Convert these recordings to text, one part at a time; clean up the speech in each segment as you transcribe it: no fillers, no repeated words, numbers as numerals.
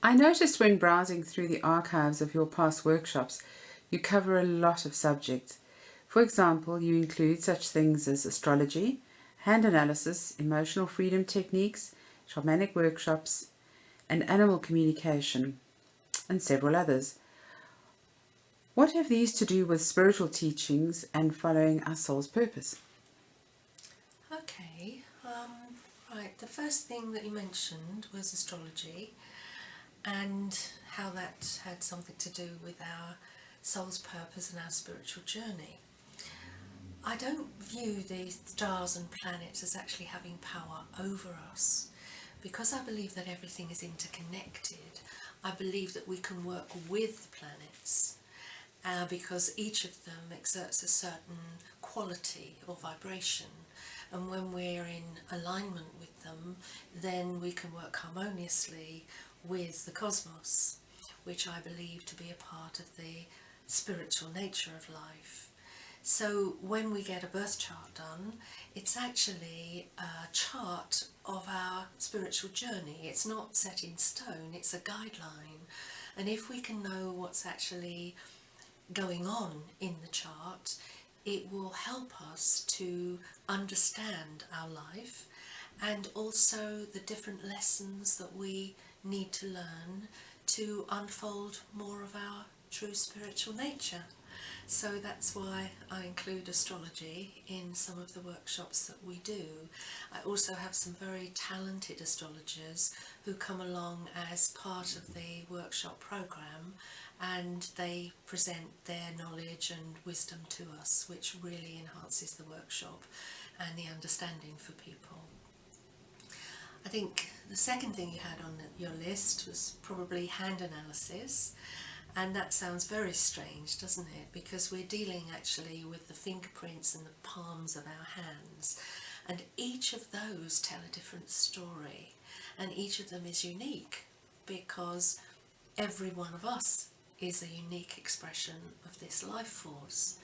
I noticed when browsing through the archives of your past workshops, you cover a lot of subjects. For example, you include such things as astrology, hand analysis, emotional freedom techniques, shamanic workshops, and animal communication, and several others. What have these to do with spiritual teachings and following our soul's purpose? Okay, right, the first thing that you mentioned was astrology and how that had something to do with our soul's purpose and our spiritual journey. I don't view the stars and planets as actually having power over us. Because I believe that everything is interconnected, I believe that we can work with the planets because each of them exerts a certain quality or vibration, and when we're in alignment with them, then we can work harmoniously with the cosmos, which I believe to be a part of the spiritual nature of life. So when we get a birth chart done, it's actually a chart of our spiritual journey. It's not set in stone, it's a guideline. And if we can know what's actually going on in the chart, it will help us to understand our life and also the different lessons that we need to learn to unfold more of our true spiritual nature. So that's why I include astrology in some of the workshops that we do. I also have some very talented astrologers who come along as part of the workshop program, and they present their knowledge and wisdom to us, which really enhances the workshop and the understanding for people. I think the second thing you had on your list was probably hand analysis. And that sounds very strange, doesn't it? Because we're dealing actually with the fingerprints and the palms of our hands. And each of those tell a different story. And each of them is unique because every one of us is a unique expression of this life force.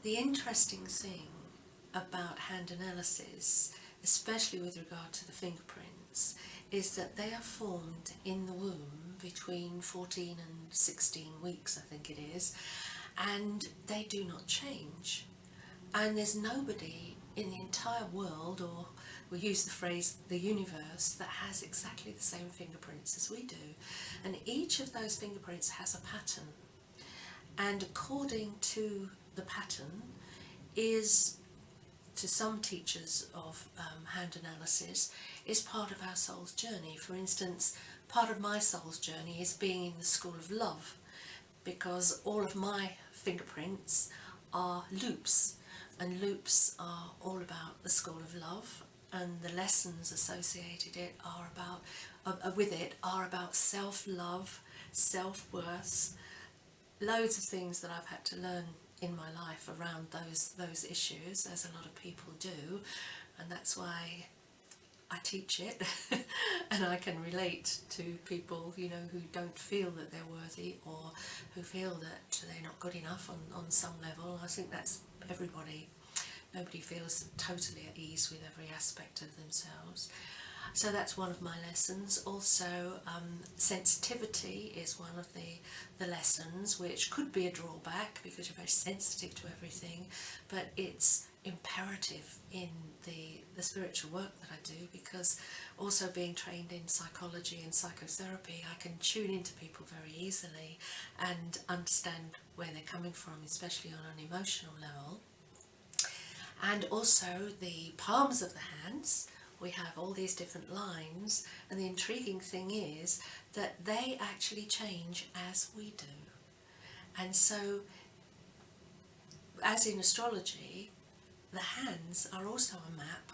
The interesting thing about hand analysis, especially with regard to the fingerprints, is that they are formed in the womb between 14 and 16 weeks, I think it is, and they do not change. And there's nobody in the entire world, or we use the phrase the universe, that has exactly the same fingerprints as we do. And each of those fingerprints has a pattern. And according to the pattern is, to some teachers of hand analysis, is part of our soul's journey. For instance, part of my soul's journey is being in the school of love, because all of my fingerprints are loops, and loops are all about the school of love, and the lessons associated with it are about self-love, self-worth, loads of things that I've had to learn in my life around those issues, as a lot of people do, and that's why I teach it and I can relate to people, you know, who don't feel that they're worthy or who feel that they're not good enough on some level. I think that's everybody. Nobody feels totally at ease with every aspect of themselves. So that's one of my lessons. Also, sensitivity is one of the lessons, which could be a drawback because you're very sensitive to everything, but it's imperative in the spiritual work that I do, because also being trained in psychology and psychotherapy, I can tune into people very easily and understand where they're coming from, especially on an emotional level. And also the palms of the hands, we have all these different lines, and the intriguing thing is that they actually change as we do. And so, as in astrology, the hands are also a map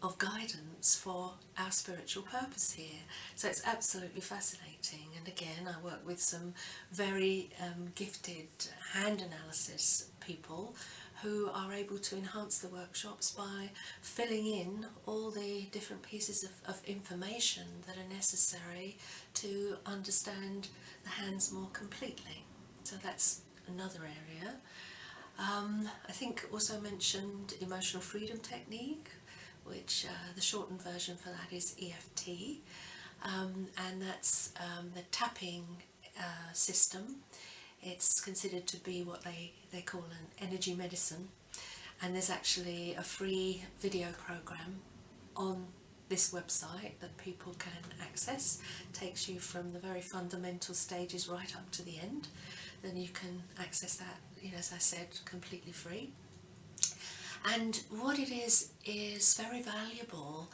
of guidance for our spiritual purpose here. So it's absolutely fascinating. And again, I work with some very gifted hand analysis people who are able to enhance the workshops by filling in all the different pieces of information that are necessary to understand the hands more completely. So that's another area. I think also mentioned emotional freedom technique, which the shortened version for that is EFT. and that's the tapping system. It's considered to be what they call an energy medicine, and there's actually a free video program on this website that people can access. Takes you from the very fundamental stages right up to the end. Then you can access that, as I said, completely free. And what it is very valuable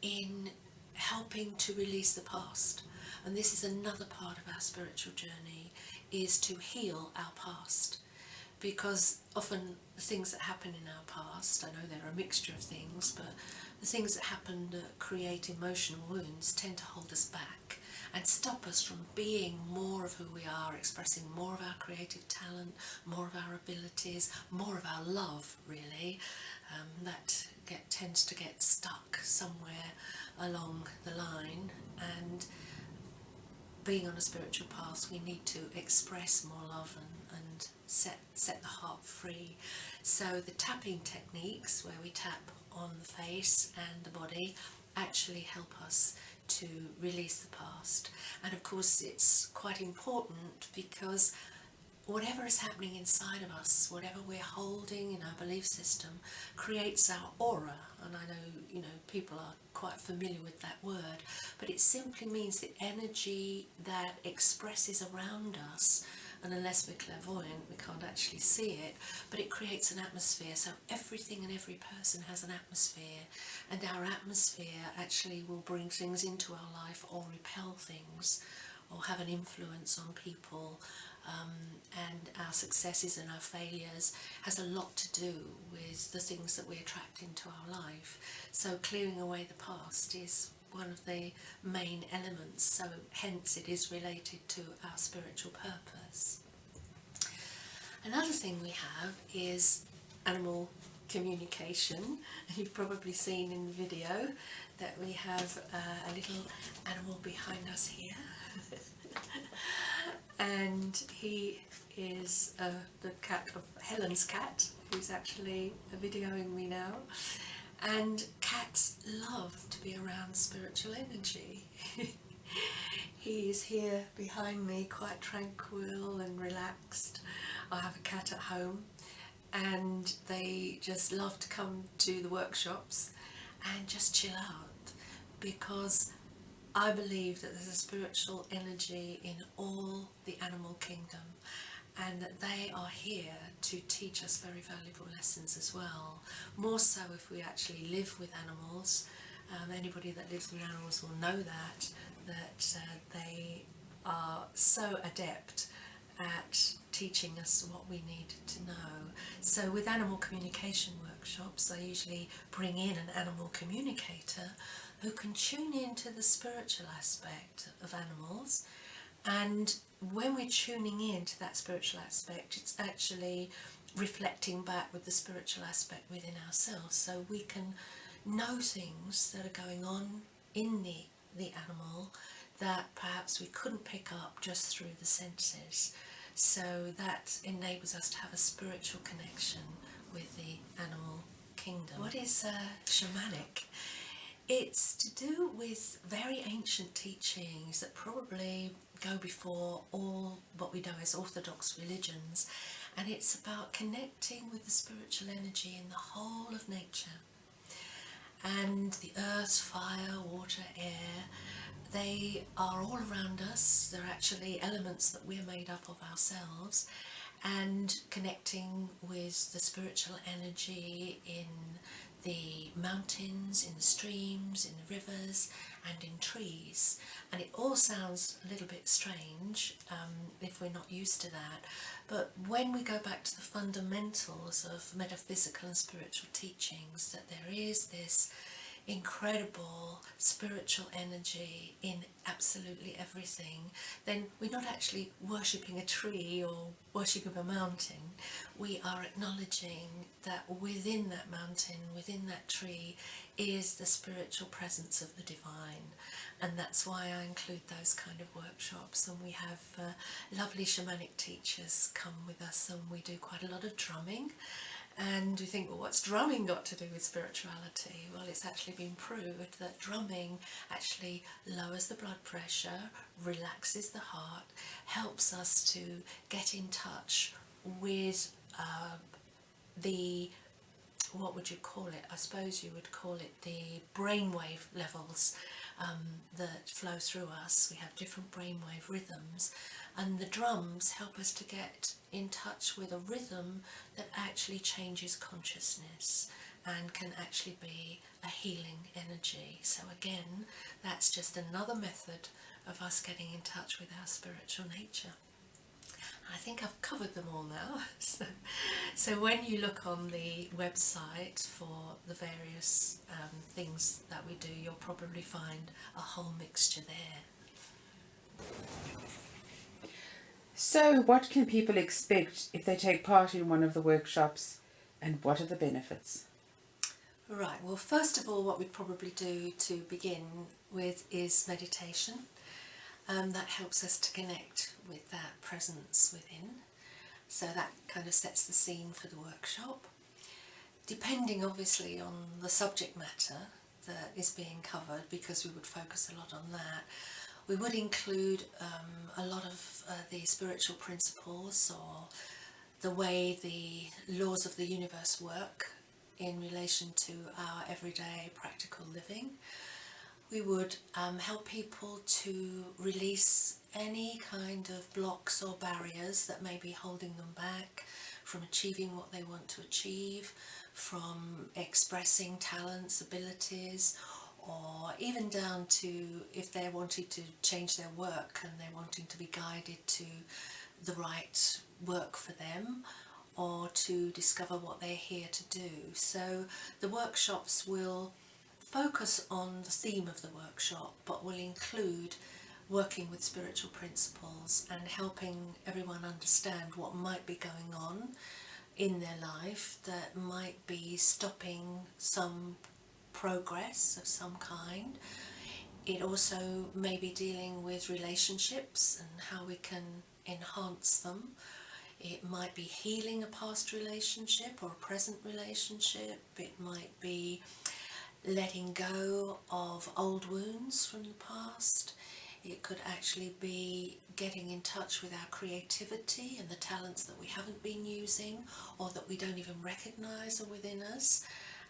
in helping to release the past. And this is another part of our spiritual journey, is to heal our past. Because often the things that happen in our past, I know they're a mixture of things, but the things that happen that create emotional wounds tend to hold us back and stop us from being more of who we are, expressing more of our creative talent, more of our abilities, more of our love, really. That tends to get stuck somewhere along the line, and being on a spiritual path, we need to express more love and set the heart free. So the tapping techniques, where we tap on the face and the body, actually help us to release the past. And of course it's quite important, because whatever is happening inside of us, whatever we're holding in our belief system, creates our aura. And I know, people are quite familiar with that word, but it simply means the energy that expresses around us. And unless we're clairvoyant, we can't actually see it, but it creates an atmosphere. So everything and every person has an atmosphere, and our atmosphere actually will bring things into our life or repel things or have an influence on people. And our successes and our failures has a lot to do with the things that we attract into our life. So clearing away the past is one of the main elements, so hence it is related to our spiritual purpose. Another thing we have is animal communication. You've probably seen in the video that we have a little animal behind us here. And he is the cat of Helen's cat, who's actually videoing me now. And cats love to be around spiritual energy. He is here behind me, quite tranquil and relaxed. I have a cat at home, and they just love to come to the workshops and just chill out, because I believe that there's a spiritual energy in all the animal kingdom, and that they are here to teach us very valuable lessons as well. More so if we actually live with animals. Anybody that lives with animals will know that they are so adept at teaching us what we need to know. So with animal communication workshops, I usually bring in an animal communicator who can tune into the spiritual aspect of animals. And when we're tuning into that spiritual aspect, it's actually reflecting back with the spiritual aspect within ourselves, so we can know things that are going on in the animal that perhaps we couldn't pick up just through the senses. So that enables us to have a spiritual connection with the animal kingdom. What is shamanic? It's to do with very ancient teachings that probably go before all what we know as orthodox religions, and it's about connecting with the spiritual energy in the whole of nature. And the earth, fire, water, air, they are all around us. They're actually elements that we're made up of ourselves, and connecting with the spiritual energy in the mountains, in the streams, in the rivers, and in trees. And it all sounds a little bit strange if we're not used to that, but when we go back to the fundamentals of metaphysical and spiritual teachings, that there is this incredible spiritual energy in absolutely everything, then we're not actually worshipping a tree or worshipping a mountain. We are acknowledging that within that mountain, within that tree, is the spiritual presence of the divine. And that's why I include those kind of workshops, and we have lovely shamanic teachers come with us, and we do quite a lot of drumming. And we think, well, what's drumming got to do with spirituality? Well, it's actually been proved that drumming actually lowers the blood pressure, relaxes the heart, helps us to get in touch with the, what would you call it? I suppose you would call it the brainwave levels that flow through us. We have different brainwave rhythms, and the drums help us to get in touch with a rhythm that actually changes consciousness and can actually be a healing energy. So again, that's just another method of us getting in touch with our spiritual nature. I think I've covered them all now. So when you look on the website for the various things that we do, you'll probably find a whole mixture there. So, what can people expect if they take part in one of the workshops, and what are the benefits? Right, well, first of all, what we'd probably do to begin with is meditation. That helps us to connect with that presence within. So that kind of sets the scene for the workshop. Depending obviously on the subject matter that is being covered, because we would focus a lot on that, we would include a lot of the spiritual principles or the way the laws of the universe work in relation to our everyday practical living. We would help people to release any kind of blocks or barriers that may be holding them back from achieving what they want to achieve, from expressing talents, abilities, or even down to if they're wanting to change their work and they're wanting to be guided to the right work for them, or to discover what they're here to do. So the workshops will focus on the theme of the workshop, but will include working with spiritual principles and helping everyone understand what might be going on in their life that might be stopping some progress of some kind. It also may be dealing with relationships and how we can enhance them. It might be healing a past relationship or a present relationship. It might be letting go of old wounds from the past. It could actually be getting in touch with our creativity and the talents that we haven't been using or that we don't even recognise are within us.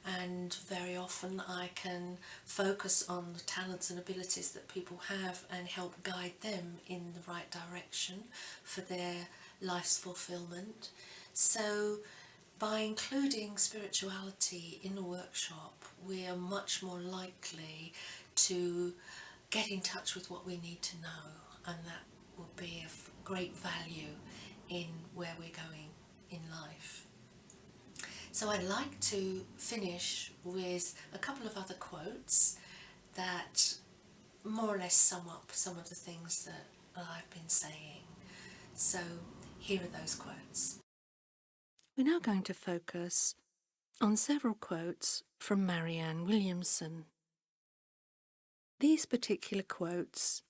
And very often I can focus on the talents and abilities that people have and help guide them in the right direction for their life's fulfillment. So by including spirituality in the workshop, we are much more likely to get in touch with what we need to know, and that will be of great value in where we're going in life. So I'd like to finish with a couple of other quotes that more or less sum up some of the things that I've been saying. So here are those quotes. We're now going to focus on several quotes from Marianne Williamson. These particular quotes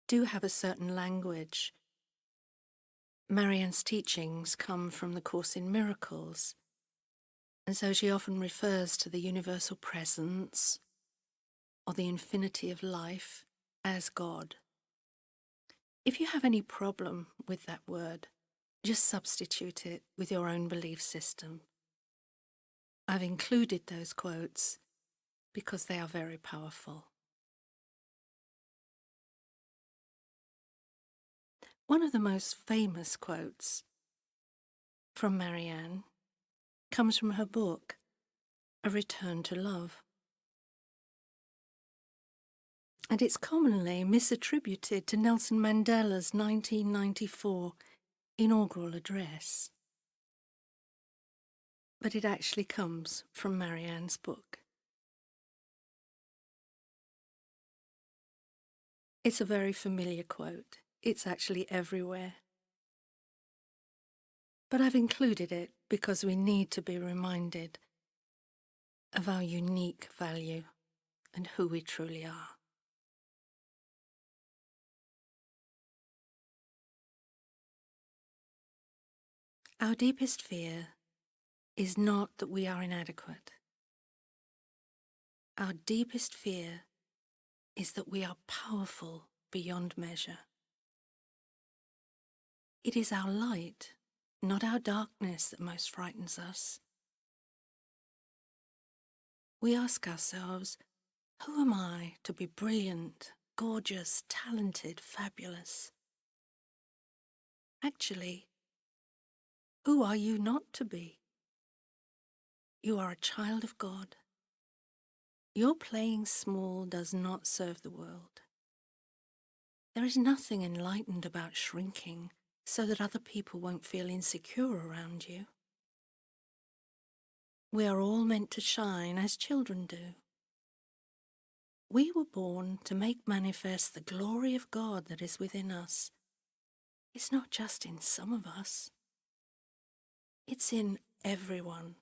do have a certain language. Marianne's teachings come from the Course in Miracles, and so she often refers to the universal presence or the infinity of life as God. If you have any problem with that word, just substitute it with your own belief system. I've included those quotes because they are very powerful. One of the most famous quotes from Marianne comes from her book, A Return to Love. And it's commonly misattributed to Nelson Mandela's 1994 inaugural address. But it actually comes from Marianne's book. It's a very familiar quote. It's actually everywhere. But I've included it because we need to be reminded of our unique value and who we truly are. Our deepest fear is not that we are inadequate. Our deepest fear is that we are powerful beyond measure. It is our light, not our darkness, that most frightens us. We ask ourselves, who am I to be brilliant, gorgeous, talented, fabulous? Actually, who are you not to be? You are a child of God. Your playing small does not serve the world. There is nothing enlightened about shrinking so that other people won't feel insecure around you. We are all meant to shine as children do. We were born to make manifest the glory of God that is within us. It's not just in some of us. It's in everyone.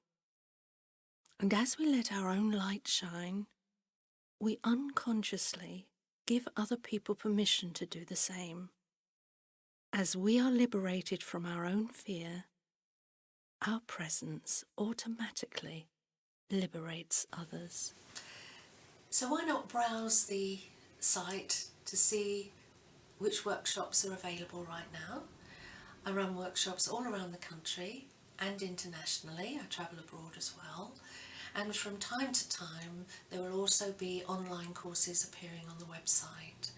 And as we let our own light shine, we unconsciously give other people permission to do the same. As we are liberated from our own fear, our presence automatically liberates others. So why not browse the site to see which workshops are available right now? I run workshops all around the country and internationally. I travel abroad as well. And from time to time, there will also be online courses appearing on the website.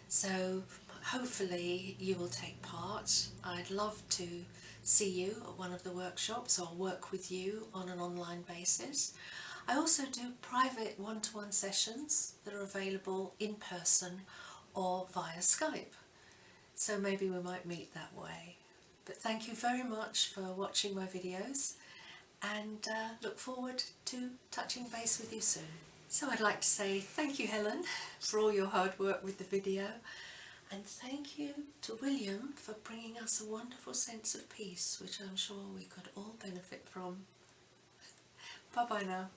So hopefully you will take part. I'd love to see you at one of the workshops or work with you on an online basis. I also do private one-to-one sessions that are available in person or via Skype. So maybe we might meet that way. But thank you very much for watching my videos, and look forward to touching base with you soon. So I'd like to say thank you, Helen, for all your hard work with the video, and thank you to William for bringing us a wonderful sense of peace, which I'm sure we could all benefit from. Bye bye now.